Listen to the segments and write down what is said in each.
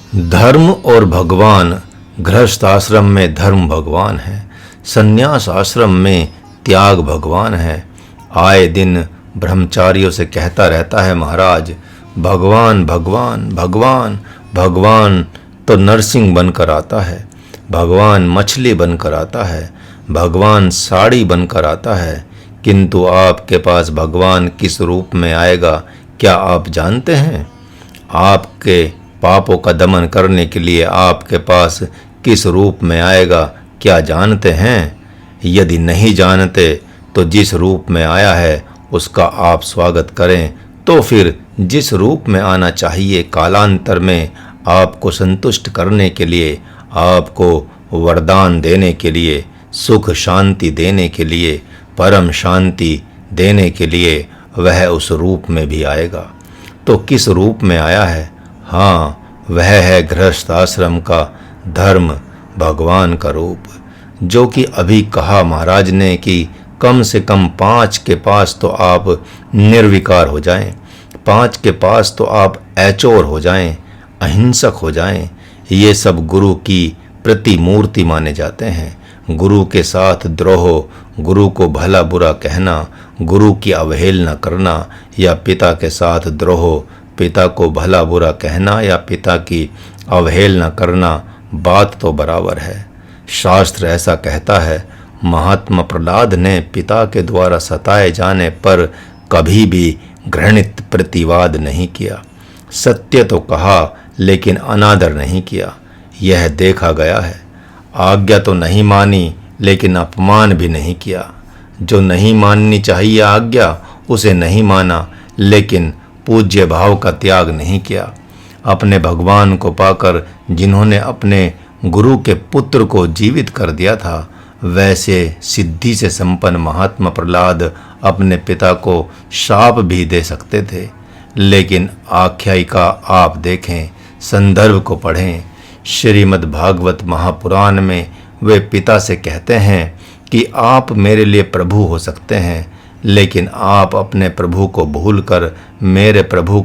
धर्म और भगवान। गृहस्थ आश्रम में धर्म भगवान है, संन्यास आश्रम में त्याग भगवान है। आए दिन ब्रह्मचारियों से कहता रहता है, महाराज भगवान भगवान भगवान भगवान। तो नरसिंह बनकर आता है, भगवान मछली बनकर आता है, भगवान साड़ी बनकर आता है। किंतु आपके पास भगवान किस रूप में आएगा क्या आप जानते हैं? आपके पापों का दमन करने के लिए आपके पास किस रूप में आएगा क्या जानते हैं? यदि नहीं जानते तो जिस रूप में आया है उसका आप स्वागत करें। तो फिर जिस रूप में आना चाहिए, कालांतर में आपको संतुष्ट करने के लिए, आपको वरदान देने के लिए, सुख शांति देने के लिए, परम शांति देने के लिए, वह उस रूप में भी आएगा। तो किस रूप में आया है? हाँ, वह है गृहस्थ आश्रम का धर्म भगवान का रूप, जो कि अभी कहा महाराज ने कि कम से कम 5 के पास तो आप निर्विकार हो जाएं, 5 के पास तो आप ऐचोर हो जाएं, अहिंसक हो जाएं। ये सब गुरु की प्रतिमूर्ति माने जाते हैं। गुरु के साथ द्रोह, गुरु को भला बुरा कहना, गुरु की अवहेलना करना, या पिता के साथ द्रोह, पिता को भला बुरा कहना या पिता की अवहेलना करना, बात तो बराबर है। शास्त्र ऐसा कहता है। महात्मा प्रहलाद ने पिता के द्वारा सताए जाने पर कभी भी घृणित प्रतिवाद नहीं किया। सत्य तो कहा लेकिन अनादर नहीं किया, यह देखा गया है। आज्ञा तो नहीं मानी लेकिन अपमान भी नहीं किया। जो नहीं माननी चाहिए आज्ञा, उसे नहीं माना, लेकिन पूज्य भाव का त्याग नहीं किया। अपने भगवान को पाकर जिन्होंने अपने गुरु के पुत्र को जीवित कर दिया था, वैसे सिद्धि से संपन्न महात्मा प्रहलाद अपने पिता को शाप भी दे सकते थे। लेकिन आख्यायिका आप देखें, संदर्भ को पढ़ें। श्रीमद् भागवत महापुराण में वे पिता से कहते हैं कि आप मेरे लिए प्रभु हो सकते हैं, लेकिन आप अपने प्रभु को भूलकर मेरे प्रभु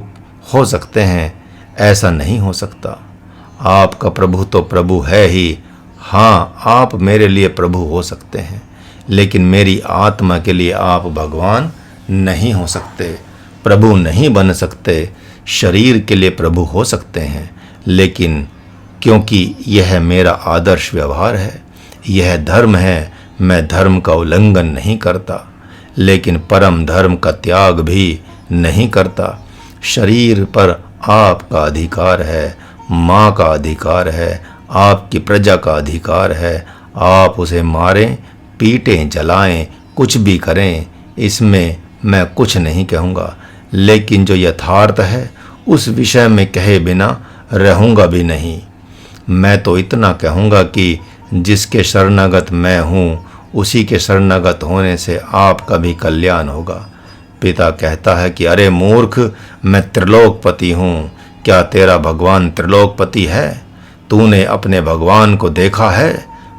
हो सकते हैं। ऐसा नहीं हो सकता। आपका प्रभु तो प्रभु है ही। हाँ, आप मेरे लिए प्रभु हो सकते हैं, लेकिन मेरी आत्मा के लिए आप भगवान नहीं हो सकते, प्रभु नहीं बन सकते। शरीर के लिए प्रभु हो सकते हैं, लेकिन क्योंकि यह मेरा आदर्श व्यवहार है, यह धर्म है, मैं धर्म का उल्लंघन नहीं करता, लेकिन परम धर्म का त्याग भी नहीं करता। शरीर पर आपका अधिकार है, माँ का अधिकार है, आपकी प्रजा का अधिकार है। आप उसे मारें, पीटें, जलाएं, कुछ भी करें, इसमें मैं कुछ नहीं कहूँगा। लेकिन जो यथार्थ है उस विषय में कहे बिना रहूँगा भी नहीं। मैं तो इतना कहूँगा कि जिसके शरणागत मैं हूँ, उसी के शरणागत होने से आपका भी कल्याण होगा। पिता कहता है कि अरे मूर्ख, मैं त्रिलोकपति हूँ। क्या तेरा भगवान त्रिलोकपति है? तूने अपने भगवान को देखा है?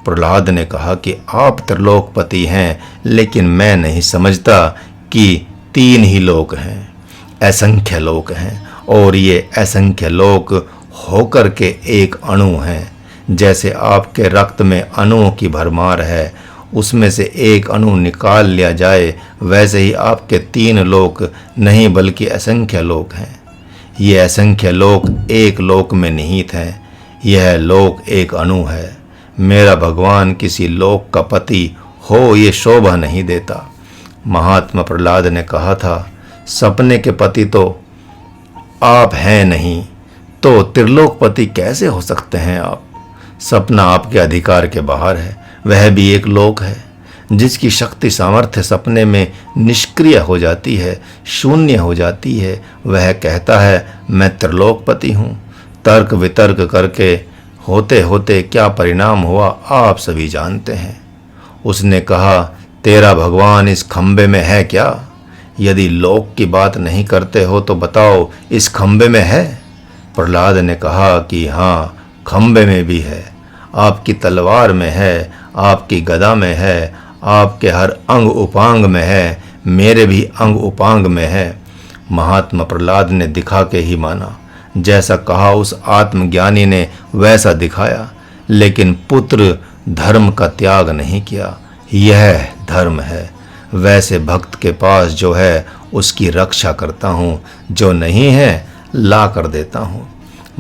प्रहलाद ने कहा कि आप त्रिलोकपति हैं, लेकिन मैं नहीं समझता कि 3 ही लोक हैं, असंख्य लोक हैं, और ये असंख्य लोक होकर के एक अणु हैं। जैसे आपके रक्त में अणुओं की भरमार है, उसमें से एक अणु निकाल लिया जाए, वैसे ही आपके 3 लोक नहीं बल्कि असंख्य लोक हैं। ये असंख्य लोक एक लोक में निहित हैं। यह लोक एक अणु है। मेरा भगवान किसी लोक का पति हो, ये शोभा नहीं देता। महात्मा प्रहलाद ने कहा था, सपने के पति तो आप हैं नहीं, तो त्रिलोकपति कैसे हो सकते हैं आप? सपना आपके अधिकार के बाहर है। वह भी एक लोक है जिसकी शक्ति सामर्थ्य सपने में निष्क्रिय हो जाती है, शून्य हो जाती है। वह कहता है मैं त्रिलोकपति हूँ। तर्क वितर्क करके होते होते क्या परिणाम हुआ आप सभी जानते हैं। उसने कहा, तेरा भगवान इस खंबे में है क्या? यदि लोक की बात नहीं करते हो तो बताओ, इस खंबे में है? प्रहलाद ने कहा कि हाँ, खंबे में भी है, आपकी तलवार में है, आपकी गदा में है, आपके हर अंग उपांग में है, मेरे भी अंग उपांग में है। महात्मा प्रहलाद ने दिखा के ही माना। जैसा कहा उस आत्मज्ञानी ने वैसा दिखाया, लेकिन पुत्र धर्म का त्याग नहीं किया। यह धर्म है। वैसे भक्त के पास जो है उसकी रक्षा करता हूँ, जो नहीं है ला कर देता हूँ।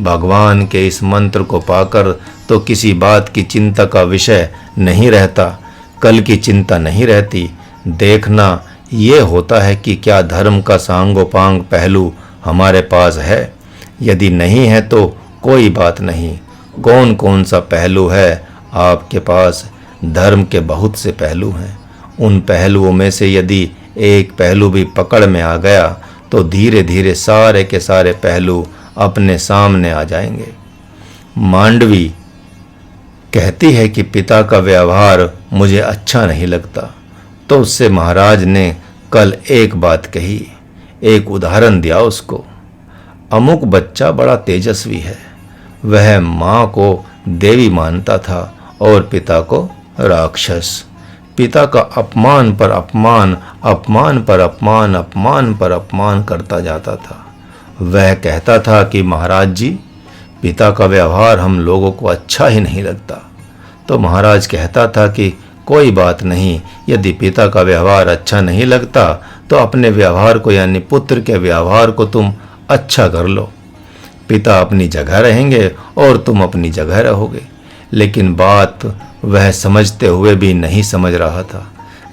भगवान के इस मंत्र को पाकर तो किसी बात की चिंता का विषय नहीं रहता, कल की चिंता नहीं रहती। देखना ये होता है कि क्या धर्म का सांगोपांग पहलू हमारे पास है। यदि नहीं है तो कोई बात नहीं। कौन कौन सा पहलू है आपके पास? धर्म के बहुत से पहलू हैं। उन पहलुओं में से यदि एक पहलू भी पकड़ में आ गया तो धीरे धीरे सारे के सारे पहलू अपने सामने आ जाएंगे। मांडवी कहती है कि पिता का व्यवहार मुझे अच्छा नहीं लगता, तो उससे महाराज ने कल एक बात कही, एक उदाहरण दिया उसको। अमुक बच्चा बड़ा तेजस्वी है। वह माँ को देवी मानता था और पिता को राक्षस। पिता का अपमान पर अपमान, अपमान पर अपमान, अपमान पर अपमान करता जाता था। वह कहता था कि महाराज जी, पिता का व्यवहार हम लोगों को अच्छा ही नहीं लगता। तो महाराज कहता था कि कोई बात नहीं, यदि पिता का व्यवहार अच्छा नहीं लगता तो अपने व्यवहार को यानी पुत्र के व्यवहार को तुम अच्छा कर लो। पिता अपनी जगह रहेंगे और तुम अपनी जगह रहोगे। लेकिन बात वह समझते हुए भी नहीं समझ रहा था।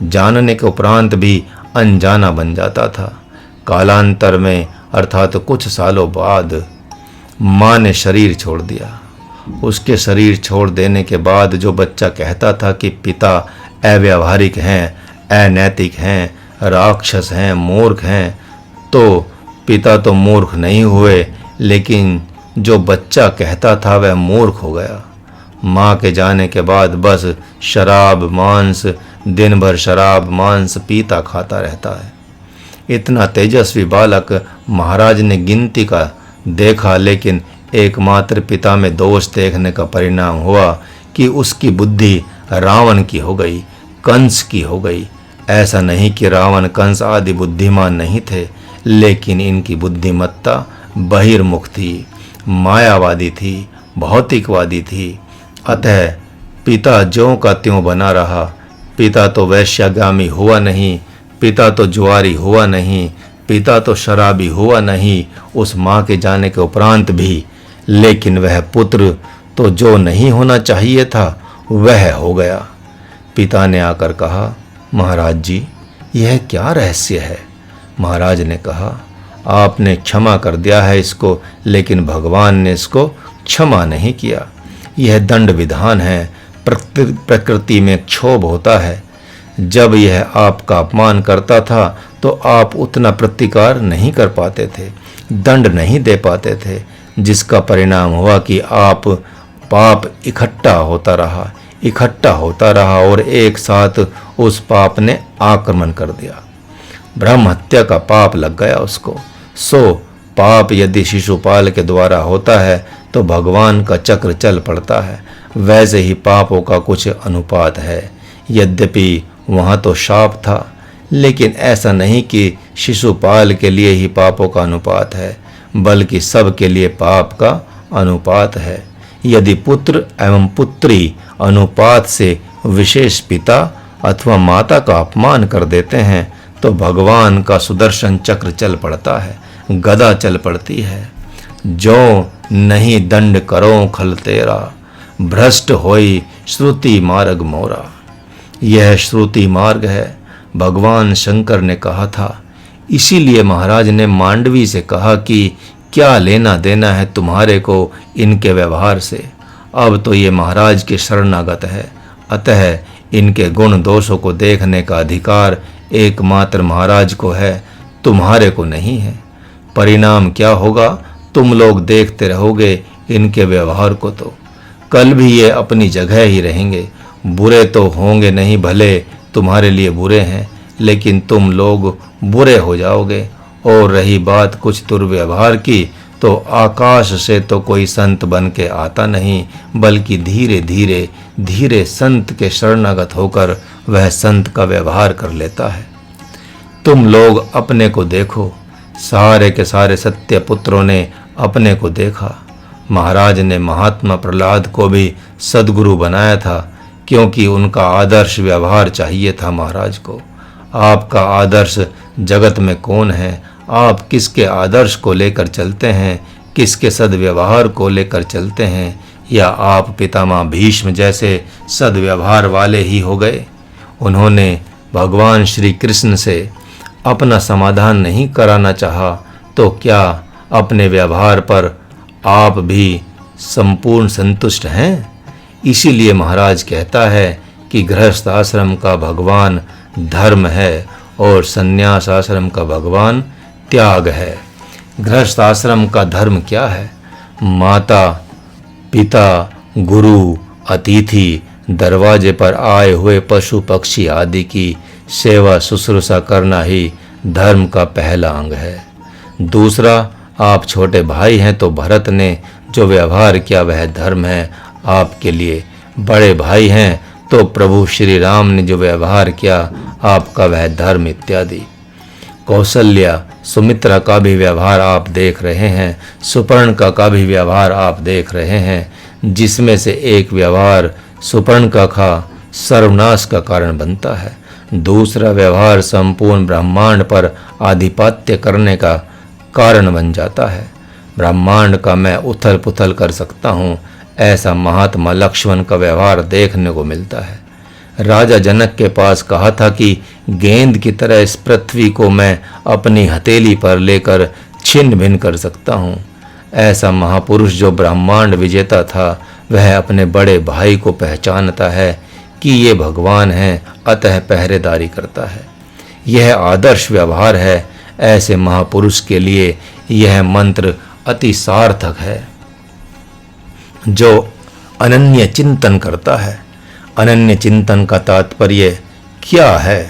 जानने के उपरांत भी अनजाना बन जाता था। कालांतर में अर्थात कुछ सालों बाद माँ ने शरीर छोड़ दिया। उसके शरीर छोड़ देने के बाद जो बच्चा कहता था कि पिता अव्यावहारिक हैं, अनैतिक हैं, राक्षस हैं, मूर्ख हैं, तो पिता तो मूर्ख नहीं हुए, लेकिन जो बच्चा कहता था वह मूर्ख हो गया। माँ के जाने के बाद बस शराब मांस, दिन भर शराब मांस पीता खाता रहता है। इतना तेजस्वी बालक महाराज ने गिनती का देखा, लेकिन एकमात्र पिता में दोष देखने का परिणाम हुआ कि उसकी बुद्धि रावण की हो गई, कंस की हो गई। ऐसा नहीं कि रावण कंस आदि बुद्धिमान नहीं थे, लेकिन इनकी बुद्धिमत्ता बहिर्मुख थी, मायावादी थी, भौतिकवादी थी। अतः पिता ज्यों का त्यों बना रहा। पिता तो वैश्यागामी हुआ नहीं, पिता तो जुआरी हुआ नहीं, पिता तो शराबी हुआ नहीं उस माँ के जाने के उपरांत भी, लेकिन वह पुत्र तो जो नहीं होना चाहिए था वह हो गया। पिता ने आकर कहा, महाराज जी, यह क्या रहस्य है? महाराज ने कहा, आपने क्षमा कर दिया है इसको, लेकिन भगवान ने इसको क्षमा नहीं किया। यह दंड विधान है। प्रकृति में क्षोभ होता है। जब यह आपका अपमान करता था तो आप उतना प्रतिकार नहीं कर पाते थे, दंड नहीं दे पाते थे, जिसका परिणाम हुआ कि आप पाप इकट्ठा होता रहा और एक साथ उस पाप ने आक्रमण कर दिया। ब्रह्म हत्या का पाप लग गया उसको। सो पाप यदि शिशुपाल के द्वारा होता है तो भगवान का चक्र चल पड़ता है। वैसे ही पापों का कुछ अनुपात है। यद्यपि वहाँ तो शाप था, लेकिन ऐसा नहीं कि शिशुपाल के लिए ही पापों का अनुपात है, बल्कि सब के लिए पाप का अनुपात है। यदि पुत्र एवं पुत्री अनुपात से विशेष पिता अथवा माता का अपमान कर देते हैं तो भगवान का सुदर्शन चक्र चल पड़ता है, गदा चल पड़ती है। जो नहीं दंड करो खल तेरा, भ्रष्ट होई श्रुति मार्ग मोरा। यह श्रुति मार्ग है, भगवान शंकर ने कहा था। इसीलिए महाराज ने मांडवी से कहा कि क्या लेना देना है तुम्हारे को इनके व्यवहार से। अब तो ये महाराज के शरणागत है, अतः इनके गुण दोषों को देखने का अधिकार एकमात्र महाराज को है, तुम्हारे को नहीं है। परिणाम क्या होगा तुम लोग देखते रहोगे इनके व्यवहार को। तो कल भी ये अपनी जगह ही रहेंगे। बुरे तो होंगे नहीं, भले तुम्हारे लिए बुरे हैं, लेकिन तुम लोग बुरे हो जाओगे। और रही बात कुछ दुर्व्यवहार की, तो आकाश से तो कोई संत बन के आता नहीं, बल्कि धीरे धीरे धीरे संत के शरणागत होकर वह संत का व्यवहार कर लेता है। तुम लोग अपने को देखो, सारे के सारे सत्य पुत्रों ने अपने को देखा। महाराज ने महात्मा प्रहलाद को भी सद्गुरु बनाया था, क्योंकि उनका आदर्श व्यवहार चाहिए था महाराज को। आपका आदर्श जगत में कौन है? आप किसके आदर्श को लेकर चलते हैं? किसके सद्व्यवहार को लेकर चलते हैं? या आप पितामह भीष्म जैसे सद्व्यवहार वाले ही हो गए? उन्होंने भगवान श्री कृष्ण से अपना समाधान नहीं कराना चाहा, तो क्या अपने व्यवहार पर आप भी संपूर्ण संतुष्ट हैं? इसीलिए महाराज कहता है कि गृहस्थ आश्रम का भगवान धर्म है और संन्यास आश्रम का भगवान त्याग है। गृहस्थ आश्रम का धर्म क्या है? माता पिता गुरु अतिथि दरवाजे पर आए हुए पशु पक्षी आदि की सेवा शुश्रूषा करना ही धर्म का पहला अंग है। दूसरा, आप छोटे भाई हैं तो भरत ने जो व्यवहार किया वह धर्म है आपके लिए। बड़े भाई हैं तो प्रभु श्री राम ने जो व्यवहार किया आपका वह धर्म इत्यादि। कौशल्या सुमित्रा का भी व्यवहार आप देख रहे हैं, सुपर्णका का भी व्यवहार आप देख रहे हैं, जिसमें से एक व्यवहार सुपर्णका का सर्वनाश का कारण बनता है, दूसरा व्यवहार संपूर्ण ब्रह्मांड पर आधिपत्य करने का कारण बन जाता है। ब्रह्मांड का मैं उथल पुथल कर सकता हूँ, ऐसा महात्मा लक्ष्मण का व्यवहार देखने को मिलता है। राजा जनक के पास कहा था कि गेंद की तरह इस पृथ्वी को मैं अपनी हथेली पर लेकर छिन्न भिन्न कर सकता हूँ। ऐसा महापुरुष जो ब्रह्मांड विजेता था वह अपने बड़े भाई को पहचानता है कि ये भगवान हैं, अतः पहरेदारी करता है। यह आदर्श व्यवहार है। ऐसे महापुरुष के लिए यह मंत्र अति सार्थक है, जो अनन्य चिंतन करता है। अनन्य चिंतन का तात्पर्य क्या है?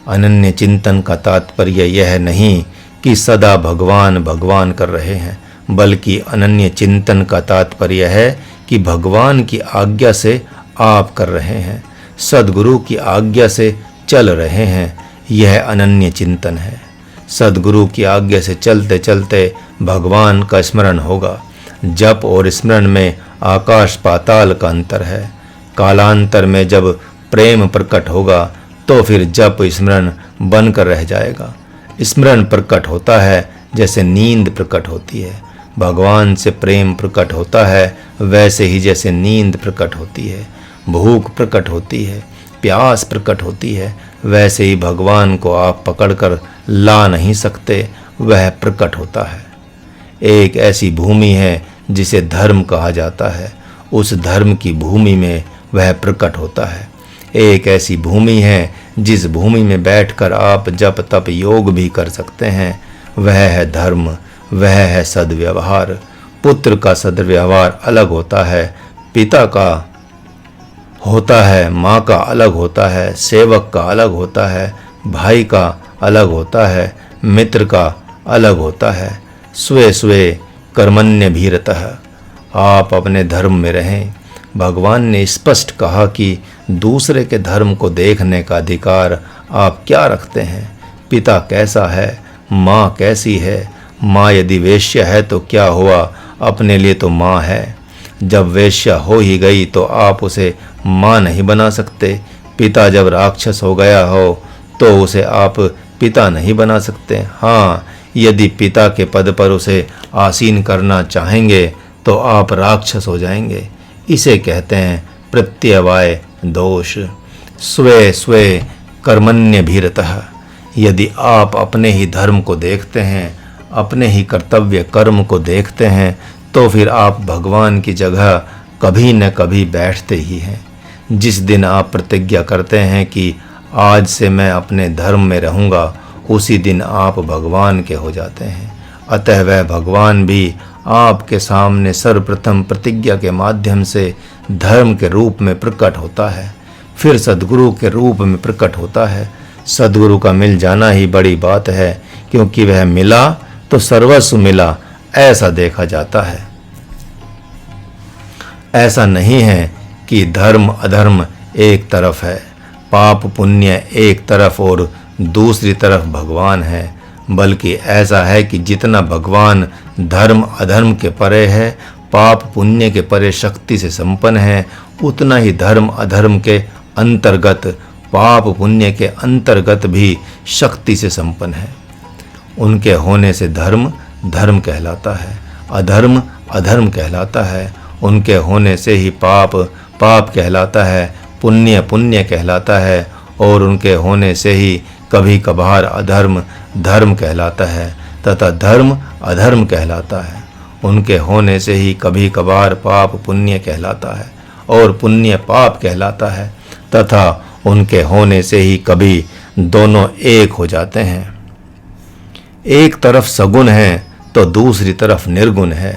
अनन्य चिंतन का तात्पर्य यह नहीं कि सदा भगवान भगवान कर रहे हैं, बल्कि अनन्य चिंतन का तात्पर्य है कि भगवान की आज्ञा से आप कर रहे हैं, सद्गुरु की आज्ञा से चल रहे हैं। यह अनन्य चिंतन है। सद्गुरु की आज्ञा से चलते चलते भगवान का स्मरण होगा। जप और स्मरण में आकाश पाताल का अंतर है। कालांतर में जब प्रेम प्रकट होगा तो फिर जप स्मरण बनकर रह जाएगा। स्मरण प्रकट होता है जैसे नींद प्रकट होती है। भगवान से प्रेम प्रकट होता है वैसे ही जैसे नींद प्रकट होती है, भूख प्रकट होती है, प्यास प्रकट होती है, वैसे ही भगवान को आप पकड़कर ला नहीं सकते, वह प्रकट होता है। एक ऐसी भूमि है जिसे धर्म कहा जाता है, उस धर्म की भूमि में वह प्रकट होता है। एक ऐसी भूमि है जिस भूमि में बैठकर आप जप तप योग भी कर सकते हैं, वह है धर्म, वह है सद्व्यवहार। पुत्र का सद्व्यवहार अलग होता है, पिता का होता है, माँ का अलग होता है, सेवक का अलग होता है, भाई का अलग होता है, मित्र का अलग होता है। स्वे स्वे कर्मण्य भीरतः, आप अपने धर्म में रहें। भगवान ने स्पष्ट कहा कि दूसरे के धर्म को देखने का अधिकार आप क्या रखते हैं? पिता कैसा है, माँ कैसी है? माँ यदि वेश्या है तो क्या हुआ, अपने लिए तो माँ है। जब वेश्या हो ही गई तो आप उसे माँ नहीं बना सकते। पिता जब राक्षस हो गया हो तो उसे आप पिता नहीं बना सकते। हाँ, यदि पिता के पद पर उसे आसीन करना चाहेंगे तो आप राक्षस हो जाएंगे। इसे कहते हैं प्रत्यवाय दोष। स्वे स्वे कर्मण्य भीरतः, यदि आप अपने ही धर्म को देखते हैं, अपने ही कर्तव्य कर्म को देखते हैं, तो फिर आप भगवान की जगह कभी न कभी बैठते ही हैं। जिस दिन आप प्रतिज्ञा करते हैं कि आज से मैं अपने धर्म में रहूँगा, उसी दिन आप भगवान के हो जाते हैं। अतः वह भगवान भी आपके सामने सर्वप्रथम प्रतिज्ञा के माध्यम से धर्म के रूप में प्रकट होता है, फिर सद्गुरु के रूप में प्रकट होता है। सद्गुरु का मिल जाना ही बड़ी बात है, क्योंकि वह मिला तो सर्वस्व मिला, ऐसा देखा जाता है। ऐसा नहीं है कि धर्म अधर्म एक तरफ है, पाप पुण्य एक तरफ और दूसरी तरफ भगवान है। बल्कि ऐसा है कि जितना भगवान धर्म अधर्म के परे है, पाप पुण्य के परे शक्ति से संपन्न है, उतना ही धर्म अधर्म के अंतर्गत, पाप पुण्य के अंतर्गत भी शक्ति से संपन्न है। उनके होने से धर्म धर्म कहलाता है, अधर्म अधर्म कहलाता है। उनके होने से ही पाप पाप कहलाता है, पुण्य पुण्य कहलाता है, और उनके होने से ही कभी कभार अधर्म धर्म कहलाता है तथा धर्म अधर्म कहलाता है। उनके होने से ही कभी कभार पाप पुण्य कहलाता है और पुण्य पाप कहलाता है तथा उनके होने से ही कभी दोनों एक हो जाते हैं। एक तरफ सगुण है तो दूसरी तरफ निर्गुण है,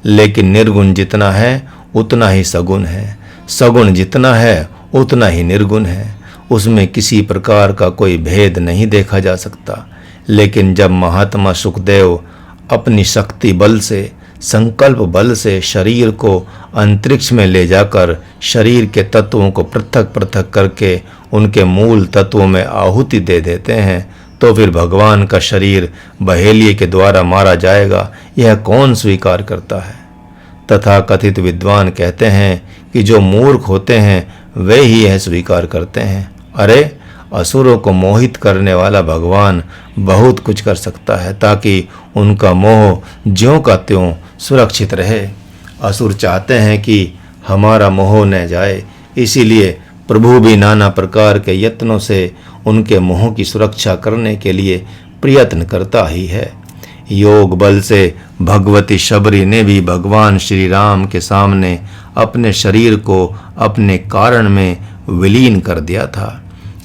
लेकिन निर्गुण जितना है उतना ही सगुण है, सगुण जितना है उतना ही निर्गुण है। उसमें किसी प्रकार का कोई भेद नहीं देखा जा सकता। लेकिन जब महात्मा सुखदेव अपनी शक्ति बल से, संकल्प बल से शरीर को अंतरिक्ष में ले जाकर शरीर के तत्वों को पृथक पृथक करके उनके मूल तत्वों में आहुति दे देते हैं, तो फिर भगवान का शरीर बहेलिये के द्वारा मारा जाएगा, यह कौन स्वीकार करता है। तथा कथित विद्वान कहते हैं कि जो मूर्ख होते हैं वे ही यह स्वीकार करते हैं। अरे, असुरों को मोहित करने वाला भगवान बहुत कुछ कर सकता है ताकि उनका मोह ज्यों का त्यों सुरक्षित रहे। असुर चाहते हैं कि हमारा मोह न जाए, इसीलिए प्रभु भी नाना प्रकार के यत्नों से उनके मोह की सुरक्षा करने के लिए प्रयत्न करता ही है। योग बल से भगवती शबरी ने भी भगवान श्री राम के सामने अपने शरीर को अपने कारण में विलीन कर दिया था।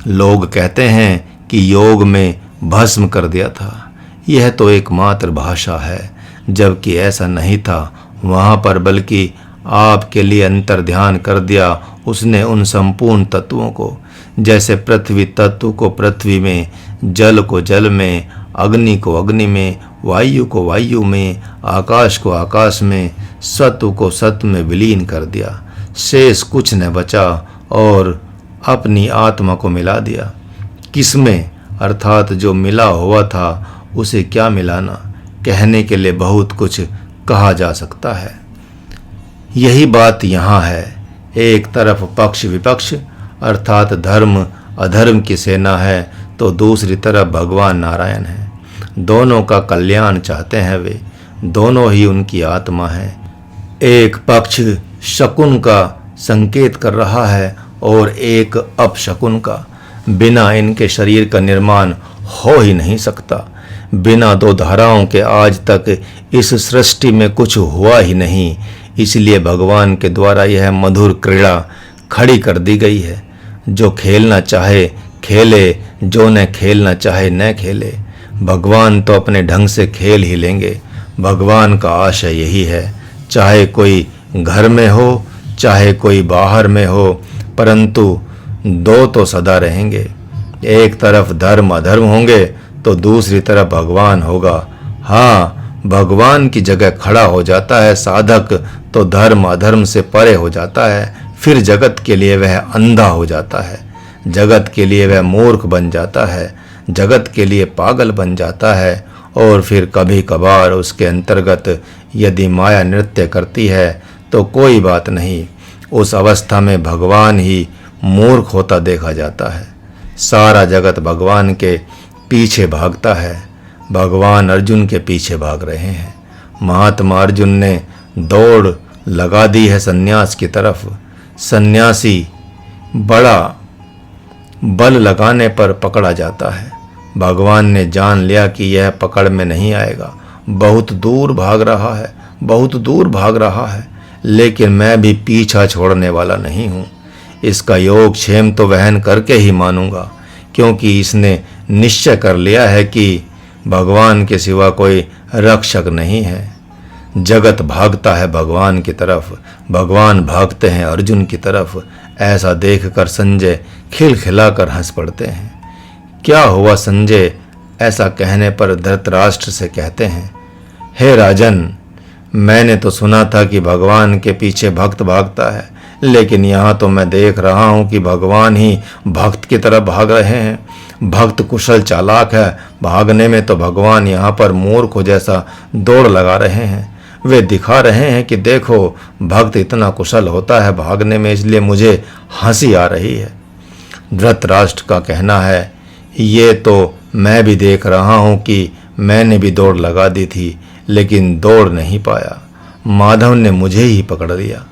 लोग कहते हैं कि योग में भस्म कर दिया था। यह तो एकमात्र भाषा है, जबकि ऐसा नहीं था वहाँ पर, बल्कि आपके लिए अंतर ध्यान कर दिया उसने उन संपूर्ण तत्वों को। जैसे पृथ्वी तत्व को पृथ्वी में, जल को जल में, अग्नि को अग्नि में, वायु को वायु में, आकाश को आकाश में, सत्व को सत्व में विलीन कर दिया। शेष कुछ न बचा और अपनी आत्मा को मिला दिया। किसमें, अर्थात जो मिला हुआ था उसे क्या मिलाना। कहने के लिए बहुत कुछ कहा जा सकता है। यही बात यहाँ है। एक तरफ पक्ष विपक्ष अर्थात धर्म अधर्म की सेना है, तो दूसरी तरफ भगवान नारायण है। दोनों का कल्याण चाहते हैं वे, दोनों ही उनकी आत्मा है। एक पक्ष शकुन का संकेत कर रहा है और एक अपशकुन का। बिना इनके शरीर का निर्माण हो ही नहीं सकता। बिना दो धाराओं के आज तक इस सृष्टि में कुछ हुआ ही नहीं। इसलिए भगवान के द्वारा यह मधुर क्रीड़ा खड़ी कर दी गई है। जो खेलना चाहे खेले, जो न खेलना चाहे न खेले। भगवान तो अपने ढंग से खेल ही लेंगे। भगवान का आशय यही है, चाहे कोई घर में हो चाहे कोई बाहर में हो, परंतु दो तो सदा रहेंगे। एक तरफ धर्म अधर्म होंगे तो दूसरी तरफ भगवान होगा। हाँ, भगवान की जगह खड़ा हो जाता है साधक तो धर्म अधर्म से परे हो जाता है। फिर जगत के लिए वह अंधा हो जाता है, जगत के लिए वह मूर्ख बन जाता है, जगत के लिए पागल बन जाता है। और फिर कभी कभार उसके अंतर्गत यदि माया नृत्य करती है तो कोई बात नहीं, उस अवस्था में भगवान ही मूर्ख होता देखा जाता है। सारा जगत भगवान के पीछे भागता है। भगवान अर्जुन के पीछे भाग रहे हैं। महात्मा अर्जुन ने दौड़ लगा दी है सन्यास की तरफ। सन्यासी बड़ा बल लगाने पर पकड़ा जाता है। भगवान ने जान लिया कि यह पकड़ में नहीं आएगा, बहुत दूर भाग रहा है, बहुत दूर भाग रहा है, लेकिन मैं भी पीछा छोड़ने वाला नहीं हूँ। इसका योग क्षेम तो वहन करके ही मानूंगा, क्योंकि इसने निश्चय कर लिया है कि भगवान के सिवा कोई रक्षक नहीं है। जगत भागता है भगवान की तरफ, भगवान भागते हैं अर्जुन की तरफ। ऐसा देखकर संजय खिलखिलाकर हंस पड़ते हैं। क्या हुआ संजय, ऐसा कहने पर धृतराष्ट्र से कहते हैं, हे राजन, मैंने तो सुना था कि भगवान के पीछे भक्त भागता है, लेकिन यहाँ तो मैं देख रहा हूँ कि भगवान ही भक्त की तरफ भाग रहे हैं। भक्त कुशल चालाक है, भागने में तो भगवान यहाँ पर मोर को जैसा दौड़ लगा रहे हैं। वे दिखा रहे हैं कि देखो भक्त इतना कुशल होता है भागने में, इसलिए मुझे हंसी आ रही है। धृतराष्ट्र का कहना है, ये तो मैं भी देख रहा हूँ कि मैंने भी दौड़ लगा दी थी, लेकिन दौड़ नहीं पाया, माधव ने मुझे ही पकड़ लिया।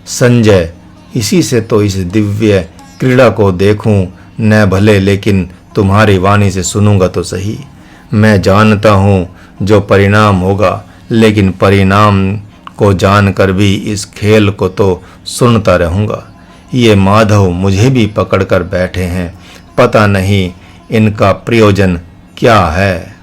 संजय, इसी से तो इस दिव्य क्रीड़ा को देखूं न भले, लेकिन तुम्हारी वाणी से सुनूंगा तो सही। मैं जानता हूँ जो परिणाम होगा, लेकिन परिणाम को जानकर भी इस खेल को तो सुनता रहूँगा। ये माधव मुझे भी पकड़ कर बैठे हैं, पता नहीं इनका प्रयोजन क्या है।